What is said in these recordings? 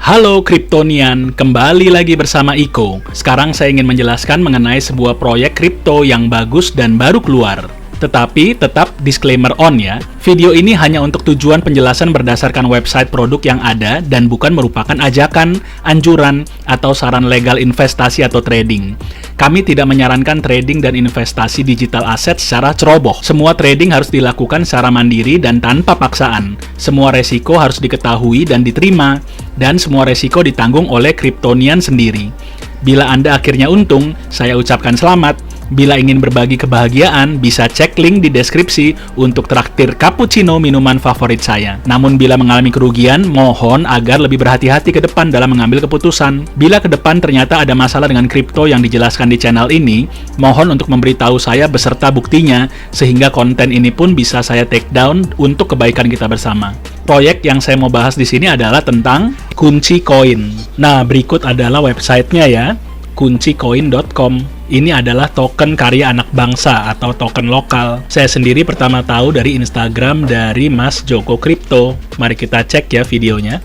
Halo Kryptonian, kembali lagi bersama Iko. Sekarang saya ingin menjelaskan mengenai sebuah proyek kripto yang bagus dan baru keluar. Tetapi tetap disclaimer on ya. Video ini hanya untuk tujuan penjelasan berdasarkan website produk yang ada dan bukan merupakan ajakan, anjuran, atau saran legal investasi atau trading. Kami tidak menyarankan trading dan investasi digital aset secara ceroboh. Semua trading harus dilakukan secara mandiri dan tanpa paksaan. Semua resiko harus diketahui dan diterima, dan semua resiko ditanggung oleh Kryptonian sendiri. Bila Anda akhirnya untung, saya ucapkan selamat. Bila ingin berbagi kebahagiaan, bisa cek link di deskripsi untuk traktir cappuccino minuman favorit saya. Namun bila mengalami kerugian, mohon agar lebih berhati-hati ke depan dalam mengambil keputusan. Bila ke depan ternyata ada masalah dengan kripto yang dijelaskan di channel ini, mohon untuk memberitahu saya beserta buktinya, sehingga konten ini pun bisa saya take down untuk kebaikan kita bersama. Proyek yang saya mau bahas di sini adalah tentang Kunci Koin. Nah, berikut adalah websitenya ya, kuncicoin.com. Ini adalah token karya anak bangsa atau token lokal. Saya sendiri pertama tahu dari Instagram dari Mas Joko Crypto. Mari kita cek ya videonya.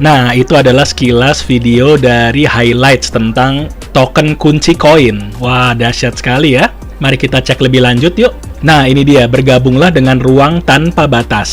Nah, itu adalah sekilas video dari highlights tentang token kunci koin. Wah, dahsyat sekali ya. Mari kita cek lebih lanjut yuk. Nah, ini dia, bergabunglah dengan ruang tanpa batas.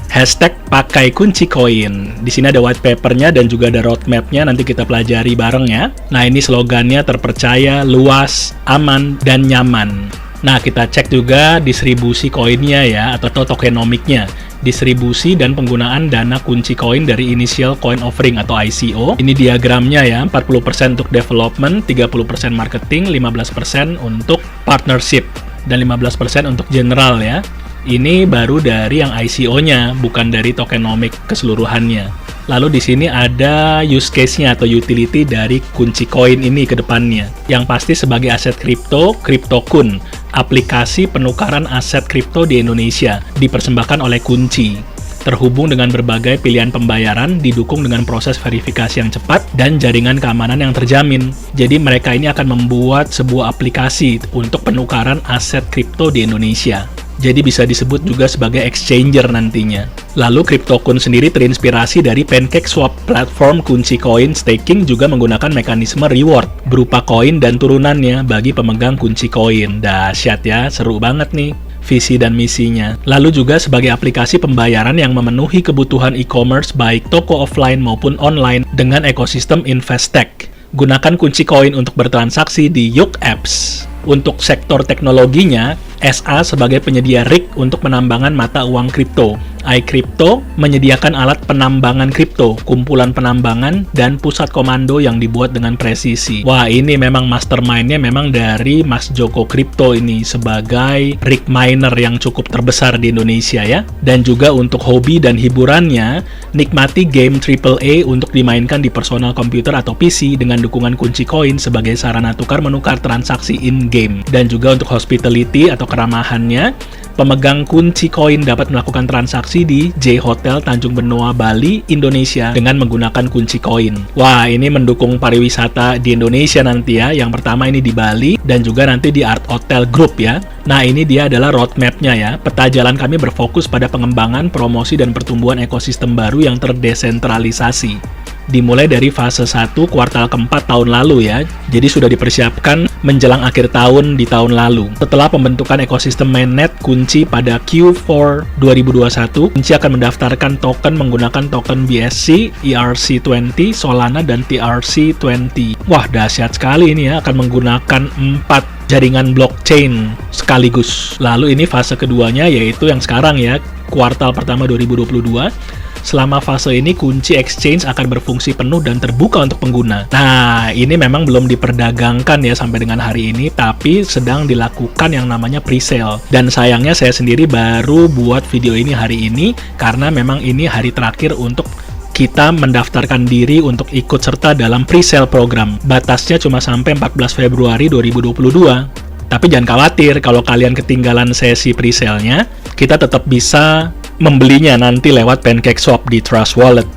Hashtag pakai kunci koin. Di sini ada white papernya dan juga ada roadmapnya, nanti kita pelajari bareng ya. Nah, ini slogannya terpercaya, luas, aman, dan nyaman. Nah, kita cek juga distribusi koinnya ya, atau tokenomiknya. Distribusi dan penggunaan dana kunci koin dari initial coin offering atau ICO. Ini diagramnya ya, 40% untuk development, 30% marketing, 15% untuk partnership, dan 15% untuk general ya. Ini baru dari yang ICO-nya, bukan dari tokenomic keseluruhannya. Lalu di sini ada use case-nya atau utility dari kunci koin ini ke depannya. Yang pasti sebagai aset kripto, CryptoKun, aplikasi penukaran aset kripto di Indonesia, dipersembahkan oleh Kunci. Terhubung dengan berbagai pilihan pembayaran, didukung dengan proses verifikasi yang cepat, dan jaringan keamanan yang terjamin. Jadi mereka ini akan membuat sebuah aplikasi untuk penukaran aset kripto di Indonesia. Jadi bisa disebut juga sebagai exchanger nantinya. Lalu CryptoKun sendiri terinspirasi dari PancakeSwap, platform kunci koin staking juga menggunakan mekanisme reward berupa koin dan turunannya bagi pemegang kunci koin. Dahsyat ya, seru banget nih visi dan misinya. Lalu juga sebagai aplikasi pembayaran yang memenuhi kebutuhan e-commerce baik toko offline maupun online dengan ekosistem Investec. Gunakan kunci koin untuk bertransaksi di Yuk Apps. Untuk sektor teknologinya, SA sebagai penyedia rig untuk penambangan mata uang kripto. iCrypto menyediakan alat penambangan kripto, kumpulan penambangan, dan pusat komando yang dibuat dengan presisi. Wah, ini memang mastermind-nya memang dari Mas Joko Crypto ini sebagai rig miner yang cukup terbesar di Indonesia ya. Dan juga untuk hobi dan hiburannya, nikmati game AAA untuk dimainkan di personal komputer atau PC dengan dukungan kunci koin sebagai sarana tukar-menukar transaksi in-game. Dan juga untuk hospitality atau keramahannya, pemegang kunci koin dapat melakukan transaksi di J Hotel Tanjung Benoa, Bali, Indonesia dengan menggunakan kunci koin. Wah, ini mendukung pariwisata di Indonesia nanti ya. Yang pertama ini di Bali dan juga nanti di Art Hotel Group ya. Nah, ini dia adalah roadmap-nya ya. Peta jalan kami berfokus pada pengembangan, promosi, dan pertumbuhan ekosistem baru yang terdesentralisasi. Dimulai dari fase 1 kuartal keempat tahun lalu ya. Jadi sudah dipersiapkan menjelang akhir tahun di tahun lalu. Setelah pembentukan ekosistem mainnet Kunci pada Q4 2021, Kunci akan mendaftarkan token menggunakan token BSC, ERC20, Solana, dan TRC20. Wah, dahsyat sekali ini ya, akan menggunakan 4 jaringan blockchain sekaligus. Lalu ini fase keduanya yaitu yang sekarang ya, kuartal pertama 2022. Selama fase ini, Kunci Exchange akan berfungsi penuh dan terbuka untuk pengguna. Nah, ini memang belum diperdagangkan ya sampai dengan hari ini, tapi sedang dilakukan yang namanya pre-sale. Dan sayangnya saya sendiri baru buat video ini hari ini, karena memang ini hari terakhir untuk kita mendaftarkan diri untuk ikut serta dalam pre-sale program. Batasnya cuma sampai 14 Februari 2022. Tapi jangan khawatir, kalau kalian ketinggalan sesi pre-sale-nya, kita tetap bisa membelinya nanti lewat PancakeSwap di Trust Wallet.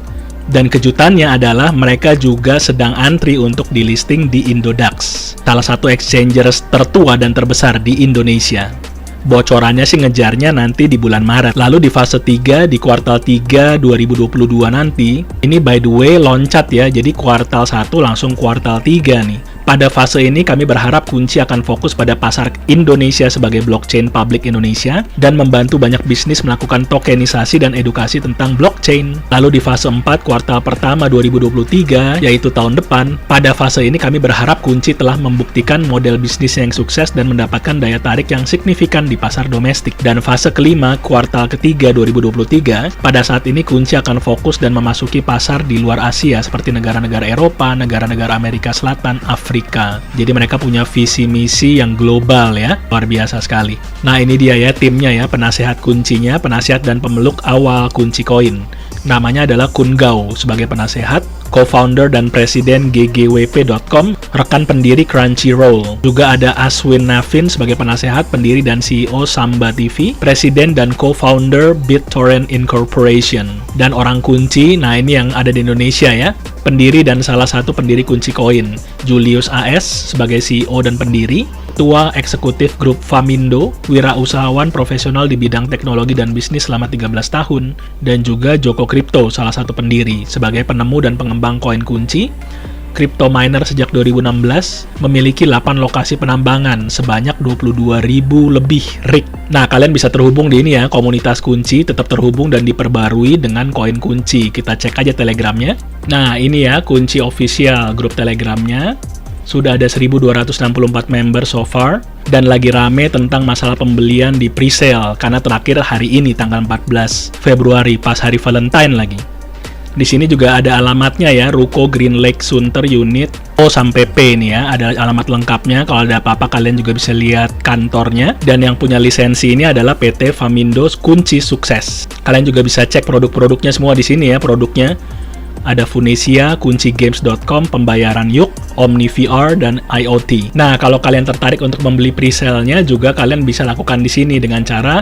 Dan kejutannya adalah mereka juga sedang antri untuk di-listing di Indodax, salah satu exchanges tertua dan terbesar di Indonesia. Bocorannya sih ngejarnya nanti di bulan Maret. Lalu di fase 3, di kuartal 3 2022 nanti, ini by the way loncat ya, jadi kuartal 1 langsung kuartal 3 nih. Pada fase ini kami berharap Kunci akan fokus pada pasar Indonesia sebagai blockchain public Indonesia dan membantu banyak bisnis melakukan tokenisasi dan edukasi tentang blockchain. Lalu di fase 4 kuartal pertama 2023, yaitu tahun depan, pada fase ini kami berharap Kunci telah membuktikan model bisnis yang sukses dan mendapatkan daya tarik yang signifikan di pasar domestik. Dan fase kelima kuartal ketiga 2023, pada saat ini Kunci akan fokus dan memasuki pasar di luar Asia seperti negara-negara Eropa, negara-negara Amerika Selatan, Afrika. Jadi mereka punya visi misi yang global ya, luar biasa sekali. Nah ini dia ya timnya ya, penasehat kuncinya, penasehat dan pemeluk awal Kunci Koin. Namanya adalah Kun Gao sebagai penasehat, co-founder dan presiden ggwp.com, rekan pendiri Crunchyroll. Juga ada Aswin Navin sebagai penasehat, pendiri dan CEO Samba TV, presiden dan co-founder BitTorrent Incorporation. Dan orang kunci, nah ini yang ada di Indonesia ya, pendiri dan salah satu pendiri Kunci Koin, Julius AS sebagai CEO dan pendiri, Ketua Eksekutif Grup Famindo, wirausahawan profesional di bidang teknologi dan bisnis selama 13 tahun, dan juga Joko Crypto, salah satu pendiri, sebagai penemu dan pengembang koin kunci, crypto miner sejak 2016, memiliki 8 lokasi penambangan, sebanyak 22.000 lebih rig. Nah, kalian bisa terhubung di ini ya, komunitas kunci, tetap terhubung dan diperbarui dengan koin kunci. Kita cek aja telegramnya. Nah, ini ya, kunci official grup telegramnya. Sudah ada 1.264 member so far, dan lagi rame tentang masalah pembelian di pre-sale, karena terakhir hari ini, tanggal 14 Februari, pas hari Valentine lagi. Di sini juga ada alamatnya ya, Ruko Green Lake Sunter Unit O sampai P ini ya, ada alamat lengkapnya. Kalau ada apa-apa kalian juga bisa lihat kantornya. Dan yang punya lisensi ini adalah PT Famindo Kunci Sukses. Kalian juga bisa cek produk-produknya semua di sini ya, produknya. Ada Funesia, kuncigames.com, pembayaran Yuk, OmniVR, dan IoT. Nah, kalau kalian tertarik untuk membeli pre-sale-nya juga kalian bisa lakukan di sini dengan cara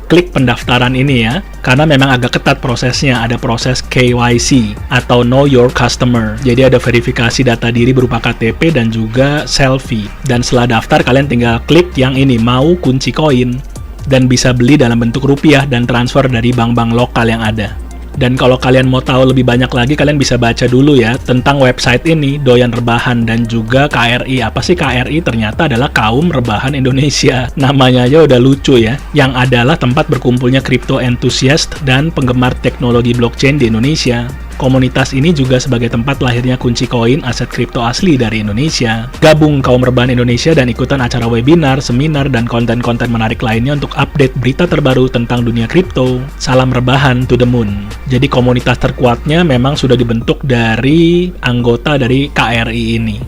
klik pendaftaran ini ya, karena memang agak ketat prosesnya. Ada proses KYC atau Know Your Customer. Jadi ada verifikasi data diri berupa KTP dan juga selfie. Dan setelah daftar kalian tinggal klik yang ini, mau kunci koin, dan bisa beli dalam bentuk rupiah dan transfer dari bank-bank lokal yang ada. Dan kalau kalian mau tahu lebih banyak lagi, kalian bisa baca dulu ya tentang website ini, Doyan Rebahan, dan juga KRI. Apa sih KRI? Ternyata adalah Kaum Rebahan Indonesia. Namanya aja udah lucu ya. Yang adalah tempat berkumpulnya crypto enthusiast dan penggemar teknologi blockchain di Indonesia. Komunitas ini juga sebagai tempat lahirnya Kunci Koin, aset kripto asli dari Indonesia. Gabung Kaum Rebahan Indonesia dan ikutan acara webinar, seminar, dan konten-konten menarik lainnya untuk update berita terbaru tentang dunia kripto. Salam rebahan to the moon. Jadi komunitas terkuatnya memang sudah dibentuk dari anggota dari KRI ini.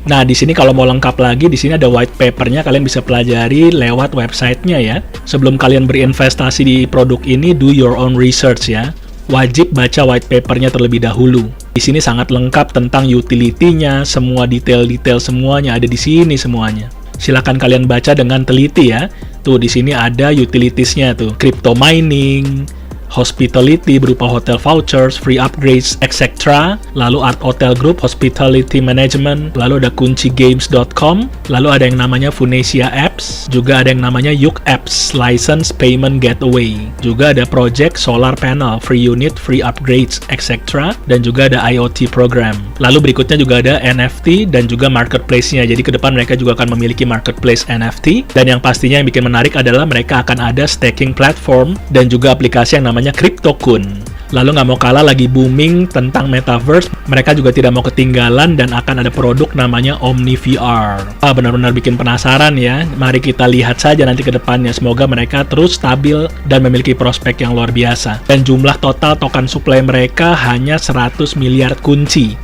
Nah, di sini kalau mau lengkap lagi, di sini ada white papernya, kalian bisa pelajari lewat websitenya ya. Sebelum kalian berinvestasi di produk ini, do your own research ya. Wajib baca white papernya terlebih dahulu. Di sini sangat lengkap tentang utility-nya, semua detail-detail semuanya ada di sini semuanya. Silakan kalian baca dengan teliti ya. Tuh di sini ada utilities-nya tuh, crypto mining, hospitality berupa hotel vouchers, free upgrades, etc. Lalu Art Hotel Group, hospitality management, lalu ada kuncigames.com, lalu ada yang namanya Funesia Apps, juga ada yang namanya Yuk Apps, license payment gateway, juga ada project solar panel, free unit, free upgrades, etc. Dan juga ada IoT program. Lalu berikutnya juga ada NFT dan juga marketplace-nya. Jadi ke depan mereka juga akan memiliki marketplace NFT, dan yang pastinya yang bikin menarik adalah mereka akan ada staking platform dan juga aplikasi yang namanya CryptoKun. Lalu nggak mau kalah, lagi booming tentang metaverse, mereka juga tidak mau ketinggalan dan akan ada produk namanya OmniVR. Benar-benar bikin penasaran ya. Mari kita lihat saja nanti ke depannya. Semoga mereka terus stabil dan memiliki prospek yang luar biasa. Dan jumlah total token supply mereka hanya 100 miliar kunci.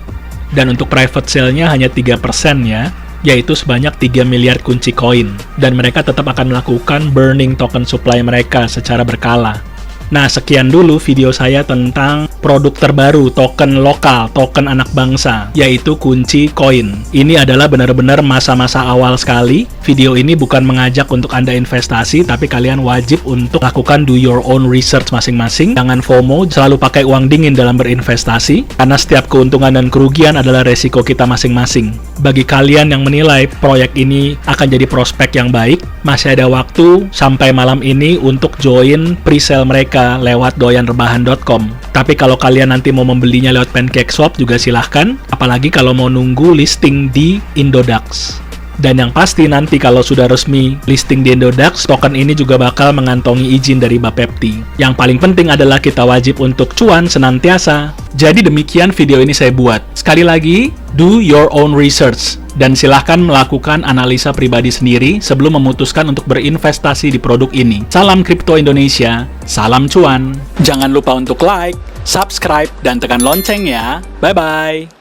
Dan untuk private sale-nya hanya 3% ya, yaitu sebanyak 3 miliar kunci koin. Dan mereka tetap akan melakukan burning token supply mereka secara berkala. Nah, sekian dulu video saya tentang produk terbaru, token lokal, token anak bangsa, yaitu Kunci Koin. Ini adalah benar-benar masa-masa awal sekali. Video ini bukan mengajak untuk Anda investasi, tapi kalian wajib untuk lakukan do your own research masing-masing. Jangan FOMO, selalu pakai uang dingin dalam berinvestasi, karena setiap keuntungan dan kerugian adalah resiko kita masing-masing. Bagi kalian yang menilai proyek ini akan jadi prospek yang baik, masih ada waktu sampai malam ini untuk join pre-sale mereka lewat doyanrebahan.com. Tapi kalau kalian nanti mau membelinya lewat PancakeSwap juga silahkan, apalagi kalau mau nunggu listing di Indodax. Dan yang pasti nanti kalau sudah resmi listing di Indodax, token ini juga bakal mengantongi izin dari Bapepti. Yang paling penting adalah kita wajib untuk cuan senantiasa. Jadi demikian video ini saya buat. Sekali lagi, do your own research. Dan silahkan melakukan analisa pribadi sendiri sebelum memutuskan untuk berinvestasi di produk ini. Salam Kripto Indonesia, salam cuan. Jangan lupa untuk like, subscribe, dan tekan lonceng ya. Bye-bye.